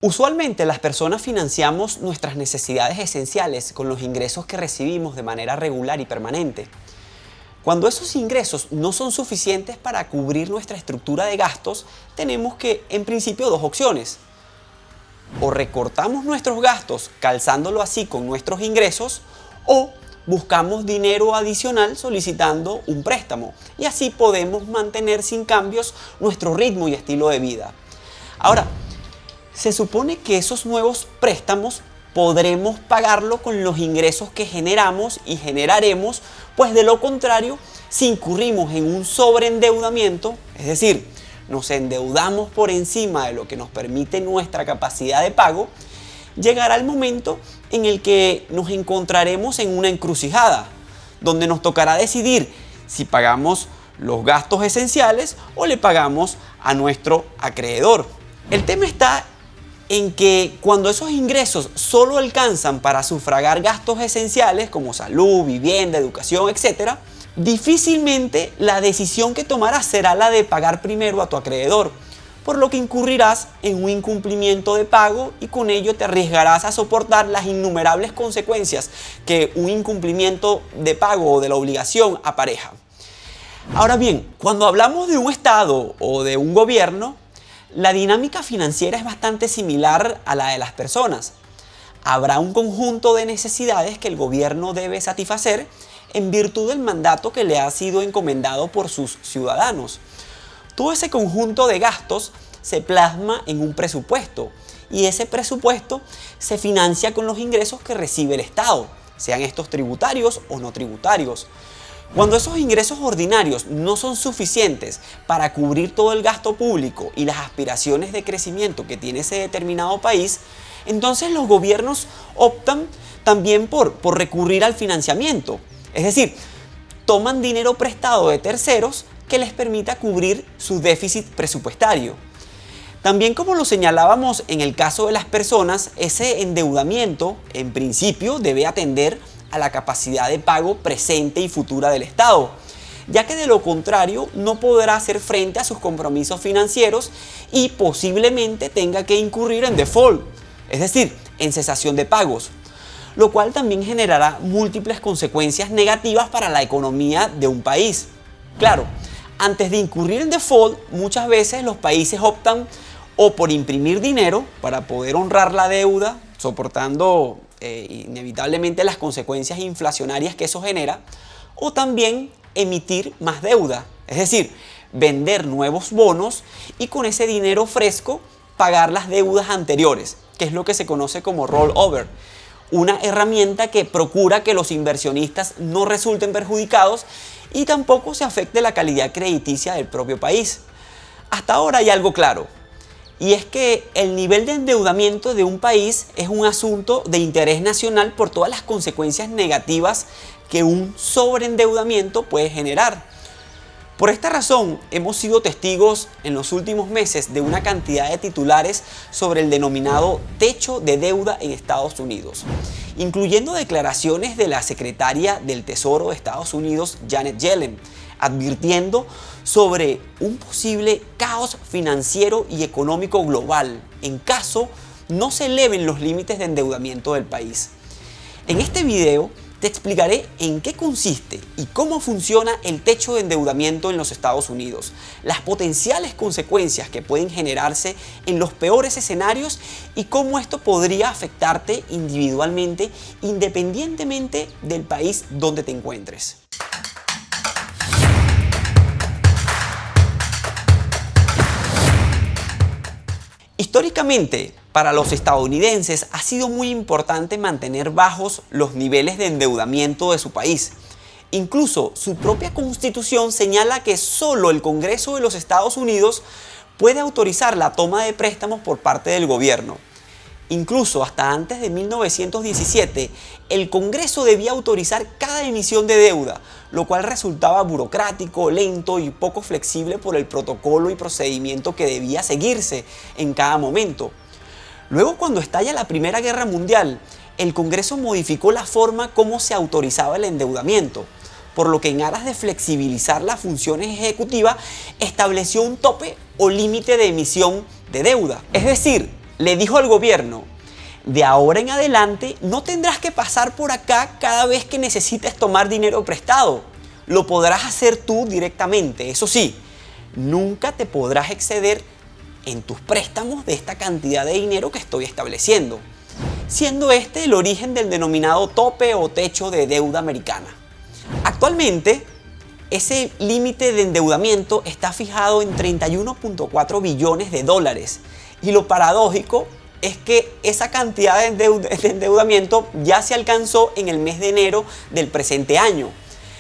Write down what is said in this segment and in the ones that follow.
Usualmente las personas financiamos nuestras necesidades esenciales con los ingresos que recibimos de manera regular y permanente. Cuando esos ingresos no son suficientes para cubrir nuestra estructura de gastos, tenemos en principio dos opciones. O recortamos nuestros gastos calzándolo así con nuestros ingresos, o buscamos dinero adicional solicitando un préstamo, y así podemos mantener sin cambios nuestro ritmo y estilo de vida. Ahora, se supone que esos nuevos préstamos podremos pagarlo con los ingresos que generamos y generaremos, pues de lo contrario, si incurrimos en un sobreendeudamiento, es decir, nos endeudamos por encima de lo que nos permite nuestra capacidad de pago, llegará el momento en el que nos encontraremos en una encrucijada, donde nos tocará decidir si pagamos los gastos esenciales o le pagamos a nuestro acreedor. El tema está en que cuando esos ingresos solo alcanzan para sufragar gastos esenciales como salud, vivienda, educación, etc., difícilmente la decisión que tomarás será la de pagar primero a tu acreedor, por lo que incurrirás en un incumplimiento de pago y con ello te arriesgarás a soportar las innumerables consecuencias que un incumplimiento de pago o de la obligación apareja. Ahora bien, cuando hablamos de un Estado o de un gobierno, la dinámica financiera es bastante similar a la de las personas. Habrá un conjunto de necesidades que el gobierno debe satisfacer en virtud del mandato que le ha sido encomendado por sus ciudadanos. Todo ese conjunto de gastos se plasma en un presupuesto y ese presupuesto se financia con los ingresos que recibe el Estado, sean estos tributarios o no tributarios. Cuando esos ingresos ordinarios no son suficientes para cubrir todo el gasto público y las aspiraciones de crecimiento que tiene ese determinado país, entonces los gobiernos optan también por recurrir al financiamiento. Es decir, toman dinero prestado de terceros que les permita cubrir su déficit presupuestario. También, como lo señalábamos en el caso de las personas, ese endeudamiento en principio debe atender a la capacidad de pago presente y futura del Estado, ya que de lo contrario no podrá hacer frente a sus compromisos financieros y posiblemente tenga que incurrir en default, es decir, en cesación de pagos, lo cual también generará múltiples consecuencias negativas para la economía de un país. Claro, antes de incurrir en default, muchas veces los países optan o por imprimir dinero para poder honrar la deuda, soportando inevitablemente las consecuencias inflacionarias que eso genera, o también emitir más deuda, es decir, vender nuevos bonos y con ese dinero fresco pagar las deudas anteriores, que es lo que se conoce como rollover, una herramienta que procura que los inversionistas no resulten perjudicados y tampoco se afecte la calidad crediticia del propio país. Hasta ahora hay algo claro, y es que el nivel de endeudamiento de un país es un asunto de interés nacional por todas las consecuencias negativas que un sobreendeudamiento puede generar. Por esta razón, hemos sido testigos en los últimos meses de una cantidad de titulares sobre el denominado techo de deuda en Estados Unidos, incluyendo declaraciones de la secretaria del Tesoro de Estados Unidos, Janet Yellen, advirtiendo sobre un posible caos financiero y económico global en caso no se eleven los límites de endeudamiento del país. En este video te explicaré en qué consiste y cómo funciona el techo de endeudamiento en los Estados Unidos, las potenciales consecuencias que pueden generarse en los peores escenarios y cómo esto podría afectarte individualmente independientemente del país donde te encuentres. Históricamente, para los estadounidenses ha sido muy importante mantener bajos los niveles de endeudamiento de su país. Incluso su propia constitución señala que solo el Congreso de los Estados Unidos puede autorizar la toma de préstamos por parte del gobierno. Incluso hasta antes de 1917, el Congreso debía autorizar cada emisión de deuda, lo cual resultaba burocrático, lento y poco flexible por el protocolo y procedimiento que debía seguirse en cada momento. Luego, cuando estalla la Primera Guerra Mundial, el Congreso modificó la forma como se autorizaba el endeudamiento, por lo que en aras de flexibilizar las funciones ejecutivas, estableció un tope o límite de emisión de deuda. Es decir, le dijo al gobierno: de ahora en adelante no tendrás que pasar por acá cada vez que necesites tomar dinero prestado. Lo podrás hacer tú directamente. Eso sí, nunca te podrás exceder en tus préstamos de esta cantidad de dinero que estoy estableciendo, siendo este el origen del denominado tope o techo de deuda americana. Actualmente, ese límite de endeudamiento está fijado en 31.4 billones de dólares y lo paradójico es que esa cantidad de endeudamiento ya se alcanzó en el mes de enero del presente año.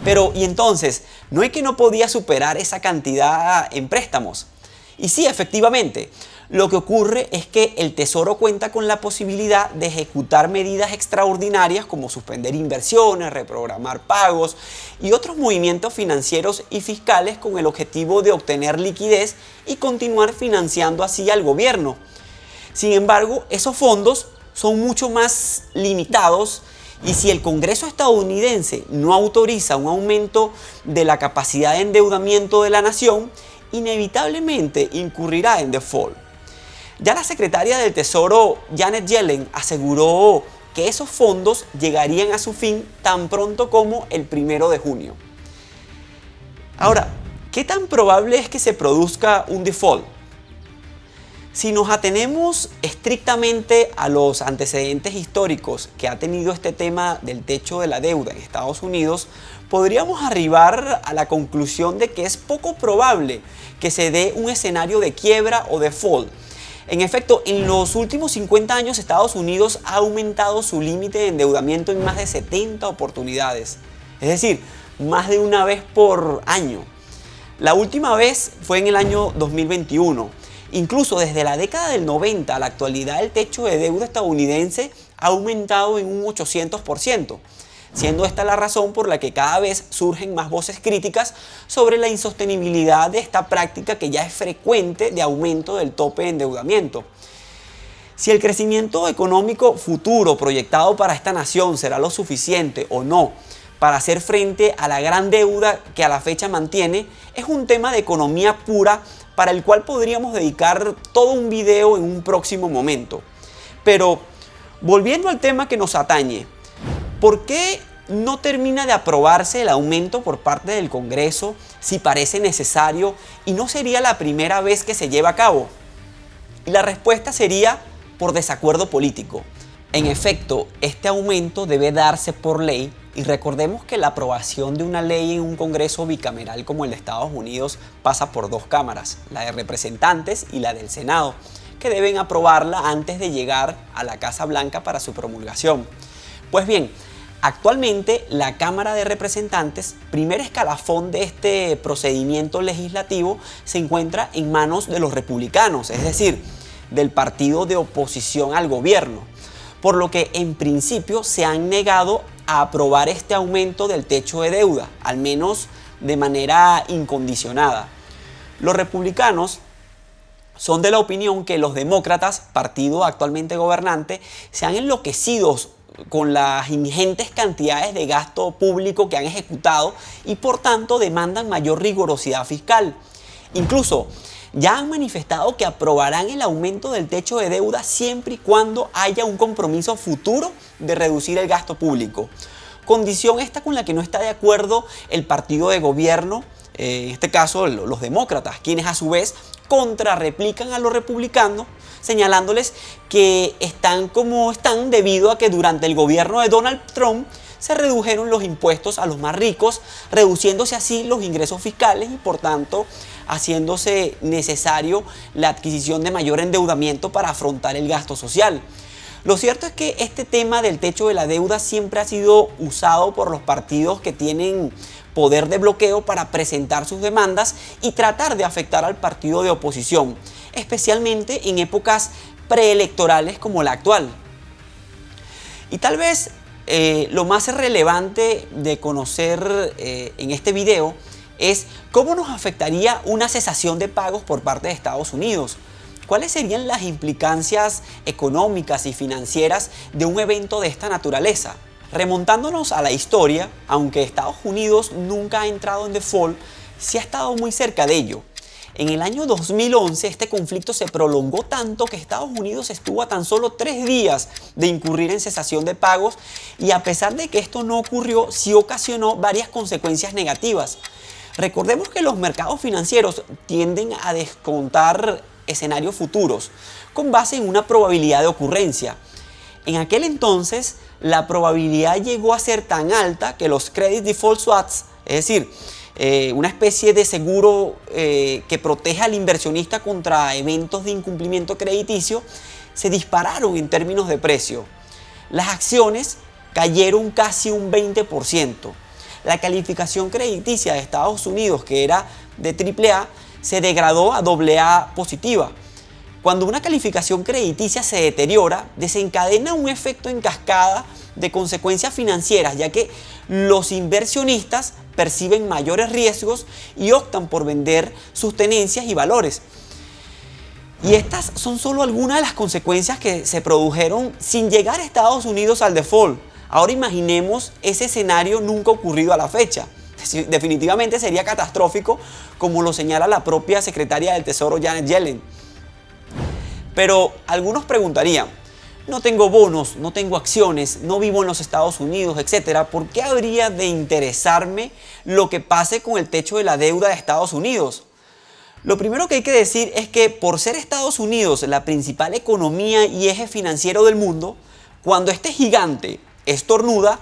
Pero, ¿y entonces? ¿No es que no podía superar esa cantidad en préstamos? Y sí, efectivamente, lo que ocurre es que el Tesoro cuenta con la posibilidad de ejecutar medidas extraordinarias como suspender inversiones, reprogramar pagos y otros movimientos financieros y fiscales con el objetivo de obtener liquidez y continuar financiando así al gobierno. Sin embargo, esos fondos son mucho más limitados y si el Congreso estadounidense no autoriza un aumento de la capacidad de endeudamiento de la nación, inevitablemente incurrirá en default. Ya la secretaria del Tesoro, Janet Yellen, aseguró que esos fondos llegarían a su fin tan pronto como el 1 de junio. Ahora, ¿qué tan probable es que se produzca un default? Si nos atenemos estrictamente a los antecedentes históricos que ha tenido este tema del techo de la deuda en Estados Unidos, podríamos arribar a la conclusión de que es poco probable que se dé un escenario de quiebra o default. En efecto, en los últimos 50 años Estados Unidos ha aumentado su límite de endeudamiento en más de 70 oportunidades, es decir, más de una vez por año. La última vez fue en el año 2021. Incluso desde la década del 90 a la actualidad el techo de deuda estadounidense ha aumentado en un 800%, siendo esta la razón por la que cada vez surgen más voces críticas sobre la insostenibilidad de esta práctica que ya es frecuente de aumento del tope de endeudamiento. Si el crecimiento económico futuro proyectado para esta nación será lo suficiente o no para hacer frente a la gran deuda que a la fecha mantiene, es un tema de economía pura para el cual podríamos dedicar todo un video en un próximo momento. Pero, volviendo al tema que nos atañe, ¿por qué no termina de aprobarse el aumento por parte del Congreso si parece necesario y no sería la primera vez que se lleva a cabo? Y la respuesta sería por desacuerdo político. En efecto, este aumento debe darse por ley y recordemos que la aprobación de una ley en un Congreso bicameral como el de Estados Unidos pasa por dos cámaras, la de representantes y la del Senado, que deben aprobarla antes de llegar a la Casa Blanca para su promulgación. Pues bien, actualmente la Cámara de Representantes, primer escalafón de este procedimiento legislativo, se encuentra en manos de los republicanos, es decir, del partido de oposición al gobierno, por lo que en principio se han negado a aprobar este aumento del techo de deuda, al menos de manera incondicionada. Los republicanos son de la opinión que los demócratas, partido actualmente gobernante, se han enloquecido con las ingentes cantidades de gasto público que han ejecutado y por tanto demandan mayor rigurosidad fiscal. Incluso ya han manifestado que aprobarán el aumento del techo de deuda siempre y cuando haya un compromiso futuro de reducir el gasto público. Condición esta con la que no está de acuerdo el partido de gobierno, en este caso los demócratas, quienes a su vez contrarreplican a los republicanos, señalándoles que están como están debido a que durante el gobierno de Donald Trump se redujeron los impuestos a los más ricos, reduciéndose así los ingresos fiscales y por tanto haciéndose necesario la adquisición de mayor endeudamiento para afrontar el gasto social. Lo cierto es que este tema del techo de la deuda siempre ha sido usado por los partidos que tienen poder de bloqueo para presentar sus demandas y tratar de afectar al partido de oposición, especialmente en épocas preelectorales como la actual. Y tal vez lo más relevante de conocer en este video es cómo nos afectaría una cesación de pagos por parte de Estados Unidos. ¿Cuáles serían las implicancias económicas y financieras de un evento de esta naturaleza? Remontándonos a la historia, aunque Estados Unidos nunca ha entrado en default, sí ha estado muy cerca de ello. En el año 2011 este conflicto se prolongó tanto que Estados Unidos estuvo a tan solo 3 días de incurrir en cesación de pagos, y a pesar de que esto no ocurrió, sí ocasionó varias consecuencias negativas. Recordemos que los mercados financieros tienden a descontar escenarios futuros con base en una probabilidad de ocurrencia. En aquel entonces, la probabilidad llegó a ser tan alta que los credit default swaps, es decir, una especie de seguro que protege al inversionista contra eventos de incumplimiento crediticio, se dispararon en términos de precio. Las acciones cayeron casi un 20%. La calificación crediticia de Estados Unidos, que era de AAA, se degradó a AA positiva. Cuando una calificación crediticia se deteriora, desencadena un efecto en cascada de consecuencias financieras, ya que los inversionistas perciben mayores riesgos y optan por vender sus tenencias y valores. Y estas son solo algunas de las consecuencias que se produjeron sin llegar a Estados Unidos al default. Ahora imaginemos ese escenario nunca ocurrido a la fecha. Definitivamente sería catastrófico, como lo señala la propia secretaria del Tesoro Janet Yellen. Pero algunos preguntarían, no tengo bonos, no tengo acciones, no vivo en los Estados Unidos, etc. ¿Por qué habría de interesarme lo que pase con el techo de la deuda de Estados Unidos? Lo primero que hay que decir es que por ser Estados Unidos la principal economía y eje financiero del mundo, cuando este gigante estornuda,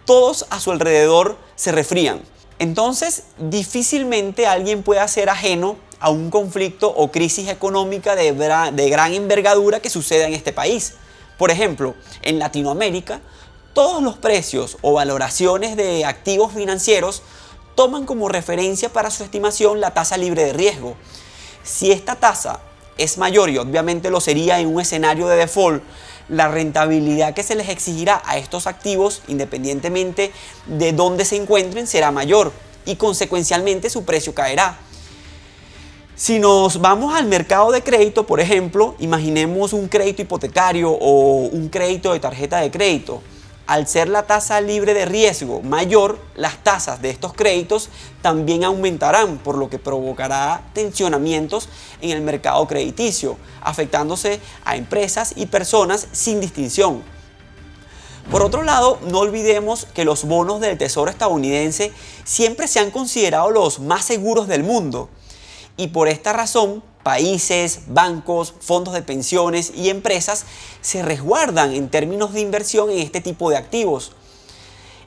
todos a su alrededor se resfrían. Entonces, difícilmente alguien pueda ser ajeno a un conflicto o crisis económica de gran envergadura que suceda en este país. Por ejemplo, en Latinoamérica, todos los precios o valoraciones de activos financieros toman como referencia para su estimación la tasa libre de riesgo. Si esta tasa es mayor, y obviamente lo sería en un escenario de default, la rentabilidad que se les exigirá a estos activos, independientemente de dónde se encuentren, será mayor y consecuencialmente su precio caerá. Si nos vamos al mercado de crédito, por ejemplo, imaginemos un crédito hipotecario o un crédito de tarjeta de crédito. Al ser la tasa libre de riesgo mayor, las tasas de estos créditos también aumentarán, por lo que provocará tensionamientos en el mercado crediticio, afectándose a empresas y personas sin distinción. Por otro lado, no olvidemos que los bonos del Tesoro estadounidense siempre se han considerado los más seguros del mundo. Y por esta razón, países, bancos, fondos de pensiones y empresas se resguardan en términos de inversión en este tipo de activos.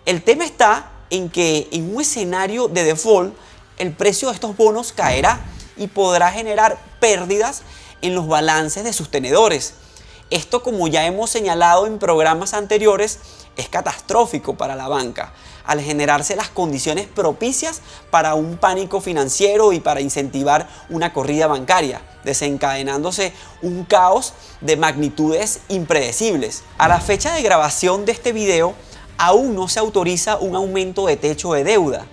El tema está en que en un escenario de default, el precio de estos bonos caerá y podrá generar pérdidas en los balances de sus tenedores. Esto, como ya hemos señalado en programas anteriores, es catastrófico para la banca, al generarse las condiciones propicias para un pánico financiero y para incentivar una corrida bancaria, desencadenándose un caos de magnitudes impredecibles. A la fecha de grabación de este video, aún no se autoriza un aumento de techo de deuda.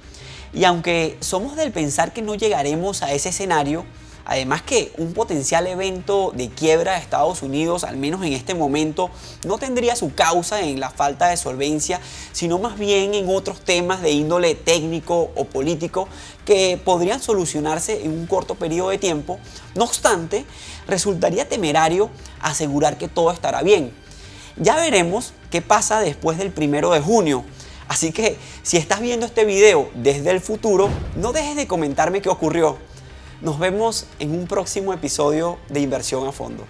Y aunque somos del pensar que no llegaremos a ese escenario, además que un potencial evento de quiebra de Estados Unidos, al menos en este momento, no tendría su causa en la falta de solvencia, sino más bien en otros temas de índole técnico o político que podrían solucionarse en un corto periodo de tiempo. No obstante, resultaría temerario asegurar que todo estará bien. Ya veremos qué pasa después del 1 de junio. Así que si estás viendo este video desde el futuro, no dejes de comentarme qué ocurrió. Nos vemos en un próximo episodio de Inversión a Fondo.